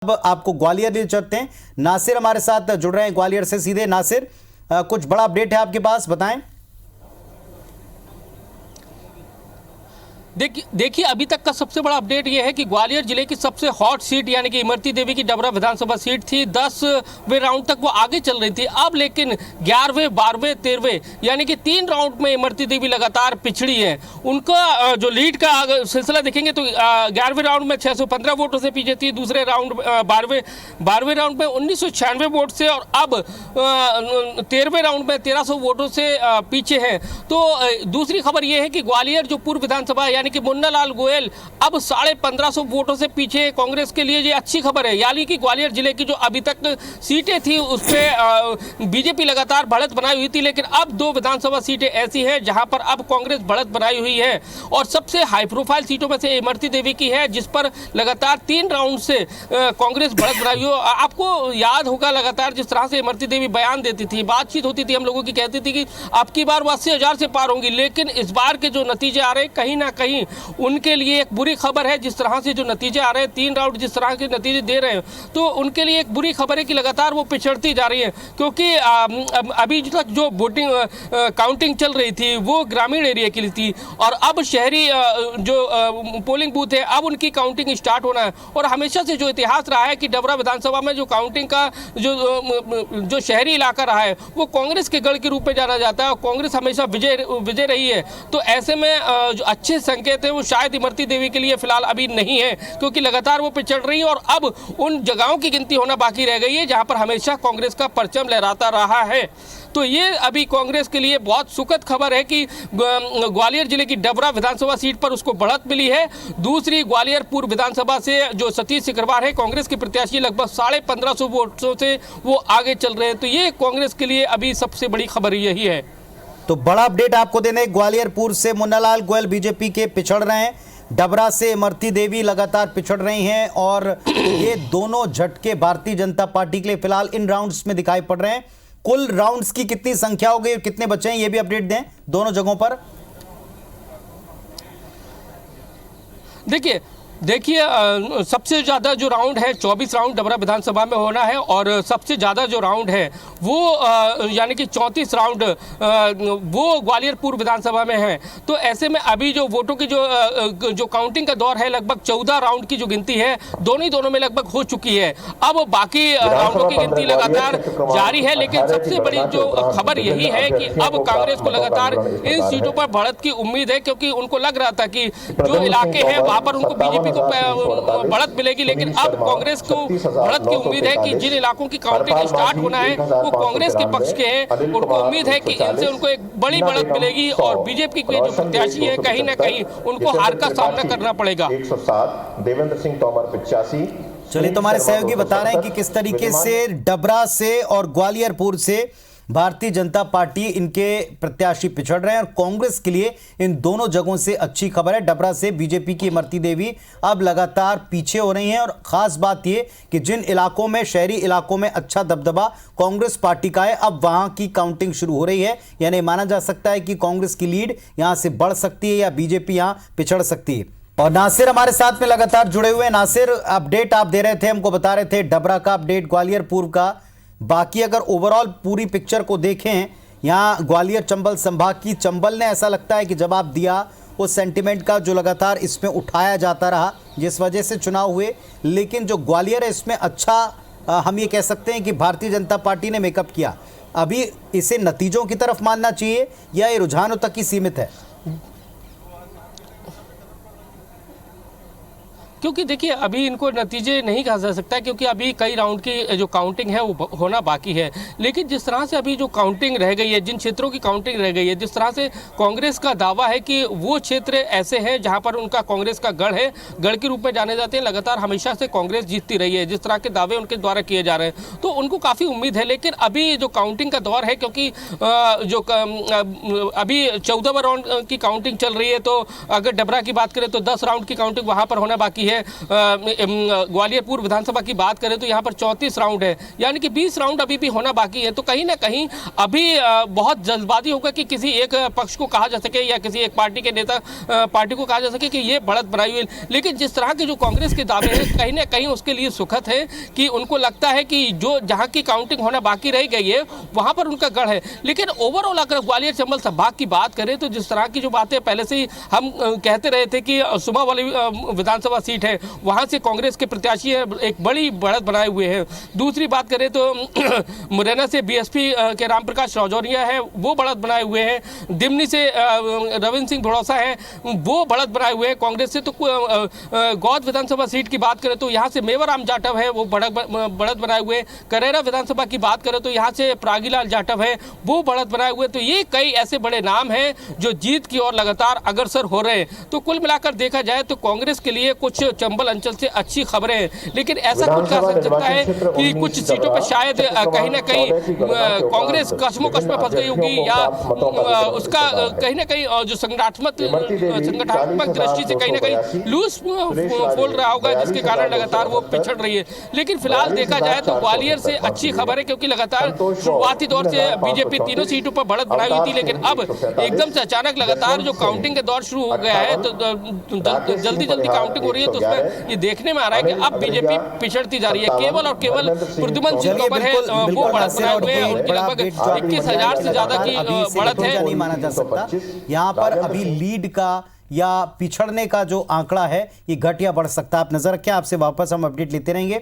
अब आपको ग्वालियर ले चलते हैं। नासिर हमारे साथ जुड़ रहे हैं ग्वालियर से सीधे। नासिर, कुछ बड़ा अपडेट है आपके पास, बताएं। देखिए अभी तक का सबसे बड़ा अपडेट यह है कि ग्वालियर जिले की सबसे हॉट सीट यानी कि इमरती देवी की डबरा विधानसभा सीट थी। 10वें राउंड तक वो आगे चल रही थी। अब लेकिन 11वें, 12वें, 13वें यानी कि 3 राउंड में इमरती देवी लगातार पिछड़ी है। उनका जो लीड का सिलसिला देखेंगे तो 11वें राउंड में 615 वोटों से पीछे थी, दूसरे राउंड 12वें राउंड में 1996 वोट से, और अब 13वें राउंड में 1300 वोटों से पीछे है। तो दूसरी खबर यह है कि ग्वालियर जो पूर्व विधानसभा यानी कि मुन्ना लाल गोयल अब 1550 वोटों से पीछे। कांग्रेस के लिए ये अच्छी खबर है, यानी कि ग्वालियर जिले की जो अभी तक सीटें थी उस पे बीजेपी लगातार बढ़त बनाई हुई थी, लेकिन अब 2 विधानसभा सीटें ऐसी हैं जहां पर अब कांग्रेस बढ़त बनाई हुई है। और सबसे हाई प्रोफाइल सीटों में से इमरती देवी की है, जिस पर लगातार 3 राउंड से कांग्रेस बढ़त बनाई हुई। आपको याद होगा लगातार जिस तरह से इमरती देवी बयान देती थी, बातचीत होती थी हम लोगों की, कहती थी कि अब की बार 80,000 से पार होंगी। लेकिन इस बार के जो नतीजे आ रहे हैं कहीं ना कहीं उनके लिए एक बुरी खबर है। जिस तरह से जो नतीजे आ रहे हैं, 3 राउंड जिस तरह के नतीजे दे रहे हैं, तो उनके लिए एक बुरी खबर है कि लगातार वो पिछड़ती जा रही है। क्योंकि अभी तक जो वोटिंग काउंटिंग चल रही थी वो ग्रामीण एरिया के लिए थी, और अब शहरी जो पोलिंग बूथ है अब उनकी काउंटिंग स्टार्ट होना है। और हमेशा से जो इतिहास रहा है कि डबरा विधानसभा में जो काउंटिंग का जो शहरी इलाका रहा है वो कांग्रेस के गढ़ के रूप में जाना जाता है, और कांग्रेस हमेशा विजय रही है। तो ऐसे में जो अच्छे संकेत है वो शायद इमरती देवी के लिए फिलहाल अभी नहीं है, क्योंकि लगातार वो पिछड़ रही है। और अब उन जगहों की गिनती होना बाकी रह गई है जहां पर हमेशा कांग्रेस का परचम लहराता रहा है। तो ये अभी कांग्रेस के लिए बहुत सुखद खबर है कि ग्वालियर जिले की डबरा विधानसभा सीट पर उसको बढ़त मिली है। दूसरी ग्वालियर पूर्व विधानसभा से जो सतीश सिकरवार है कांग्रेस के प्रत्याशी, लगभग 1550 वोटों से वो आगे चल रहे हैं। तो ये कांग्रेस के लिए अभी सबसे बड़ी खबर यही है। तो बड़ा अपडेट आपको देने, ग्वालियरपुर से मुन्नालाल गोयल बीजेपी के पिछड़ रहे हैं, डबरा से इमरती देवी लगातार पिछड़ रही हैं, और ये दोनों झटके भारतीय जनता पार्टी के लिए फिलहाल इन राउंड्स में दिखाई पड़ रहे हैं। कुल राउंड्स की कितनी संख्या हो गई और कितने बचे हैं, ये भी अपडेट दें दोनों जगहों पर। देखिए सबसे ज़्यादा जो राउंड है 24 राउंड डबरा विधानसभा में होना है, और सबसे ज़्यादा जो राउंड है वो यानी कि 34 राउंड वो ग्वालियर पूर्व विधानसभा में है। तो ऐसे में अभी जो वोटों की जो काउंटिंग का दौर है, लगभग 14 राउंड की जो गिनती है दोनों में लगभग हो चुकी है। अब बाकी राउंडों की गिनती लगातार जारी है, लेकिन सबसे बड़ी जो खबर यही है कि अब कांग्रेस को लगातार इन सीटों पर बढ़त की उम्मीद है, क्योंकि उनको लग रहा था कि जो इलाके हैं वहाँ पर उनको बीजेपी को बढ़त मिलेगी, लेकिन अब कांग्रेस को बढ़त की उम्मीद है कि जिन इलाकों की काउंटिंग स्टार्ट होना है वो कांग्रेस के पक्ष के हैं। उनको उम्मीद है कि इनसे उनको एक बड़ी बढ़त मिलेगी, और बीजेपी के जो प्रत्याशी है कहीं ना कहीं उनको हार का सामना करना पड़ेगा। 107 देवेंद्र सिंह तोमर 85। चलिए, तो हमारे सहयोगी बता रहे हैं कि किस तरीके से डबरा से और ग्वालियरपुर से भारतीय जनता पार्टी इनके प्रत्याशी पिछड़ रहे हैं, और कांग्रेस के लिए इन दोनों जगहों से अच्छी खबर है। डबरा से बीजेपी की इमरती देवी अब लगातार पीछे हो रही हैं, और खास बात यह कि जिन इलाकों में, शहरी इलाकों में अच्छा दबदबा कांग्रेस पार्टी का है, अब वहां की काउंटिंग शुरू हो रही है। यानी माना जा सकता है कि कांग्रेस की लीड यहां से बढ़ सकती है या बीजेपी यहां पिछड़ सकती है। और नासिर हमारे साथ में लगातार जुड़े हुए हैं। नासिर, अपडेट आप दे रहे थे, हमको बता रहे थे डबरा का अपडेट, ग्वालियरपुर का। बाकी अगर ओवरऑल पूरी पिक्चर को देखें, यहाँ ग्वालियर चंबल संभाग की, चंबल ने ऐसा लगता है कि जवाब दिया उस सेंटिमेंट का जो लगातार इसमें उठाया जाता रहा जिस वजह से चुनाव हुए। लेकिन जो ग्वालियर है इसमें अच्छा हम ये कह सकते हैं कि भारतीय जनता पार्टी ने मेकअप किया। अभी इसे नतीजों की तरफ मानना चाहिए या ये रुझानों तक ही सीमित है? क्योंकि देखिए अभी इनको नतीजे नहीं कहा जा सकता, क्योंकि अभी कई राउंड की जो काउंटिंग है वो होना बाकी है। लेकिन जिस तरह से अभी जो काउंटिंग रह गई है, जिन क्षेत्रों की काउंटिंग रह गई है, जिस तरह से कांग्रेस का दावा है कि वो क्षेत्र ऐसे हैं जहां पर उनका कांग्रेस का गढ़ है, गढ़ के रूप में जाने जाते हैं, लगातार हमेशा से कांग्रेस जीतती रही है, जिस तरह के दावे उनके द्वारा किए जा रहे हैं, तो उनको काफ़ी उम्मीद है। लेकिन अभी जो काउंटिंग का दौर है, क्योंकि अभी 14वां राउंड की काउंटिंग चल रही है, तो अगर डबरा की बात करें तो 10 राउंड की काउंटिंग वहाँ पर होना बाकी है। है। ग्वालियर पूर्व विधानसभा की बात करें तो यहाँ पर 34 राउंड है, यानी कि 20 राउंड अभी भी होना बाकी है। तो कहीं ना कहीं अभी बहुत जल्दबाजी होगा कि किसी एक पक्ष को कहा जा सके या किसी एक पार्टी के नेता पार्टी को कहा जा सके कि ये बढ़त बनाई हुई है। लेकिन जिस तरह के जो कांग्रेस के दावे हैं कहीं ना कहीं उसके लिए सुखद है कि उनको लगता है कि जो जहाँ की काउंटिंग होना बाकी रह गई है वहाँ पर उनका गढ़ है। लेकिन ओवरऑल अगर ग्वालियर चंबल संभाग की बात करें तो जिस तरह की जो बातें पहले से ही हम कहते रहे थे कि सुबह वाली विधानसभा सीट है वहाँ से कांग्रेस के प्रत्याशी एक बड़ी बढ़त बनाए हुए हैं। दूसरी बात करें तो मुरैना से बीएसपी के रामप्रकाश रौजौरिया है वो बढ़त बनाए हुए हैं। दिमनी से रविंद्र सिंह भड़ौसा है वो बढ़त बनाए हुए हैं कांग्रेस से। तो गौद विधानसभा सीट की बात करें तो यहाँ से मेवाराम जाटव है वो बढ़त बनाए हुए हैं। करेरा विधानसभा की बात करें तो यहाँ से प्रागीलाल जाटव है वो बढ़त बनाए हुए। तो ये कई ऐसे बड़े नाम हैं जो जीत की ओर लगातार अग्रसर हो रहे हैं। तो कुल मिलाकर देखा जाए तो कांग्रेस के लिए कुछ चंबल अंचल से अच्छी खबरें हैं, लेकिन ऐसा कुछ कह सकता है कि कुछ सीटों पर शायद कहीं ना कहीं कांग्रेस कश्मों-कश में फंस गई होगी या उसका कहीं ना कहीं जो संगठनात्मक दृष्टि से कहीं ना कहीं लूज फोल रहा होगा जिसके कारण लगातार वो पिछड़ रही है। लेकिन फिलहाल देखा जाए तो ग्वालियर से अच्छी खबर है क्योंकि लगातार शुरुआती दौर से बीजेपी तीनों सीटों पर बढ़त बनाई हुई थी, लेकिन अब एकदम से अचानक लगातार जो काउंटिंग के दौर शुरू हो गया है तो जल्दी काउंटिंग हो रही है। तो उसमें ये देखने में आ रहा है कि अब बीजेपी पिछड़ती जा रही है। केवल और केवल प्रद्युमन सिंह तोमर है वो बढ़त बनाए हुए हैं, उनकी लगभग 21,000 से ज्यादा की बढ़त है। नहीं माना जा सकता यहाँ पर अभी लीड का या पिछड़ने का जो आंकड़ा है ये घट या बढ़ सकता है। आप नजर रखें, आपसे वापस हम अपडेट लेते रहेंगे।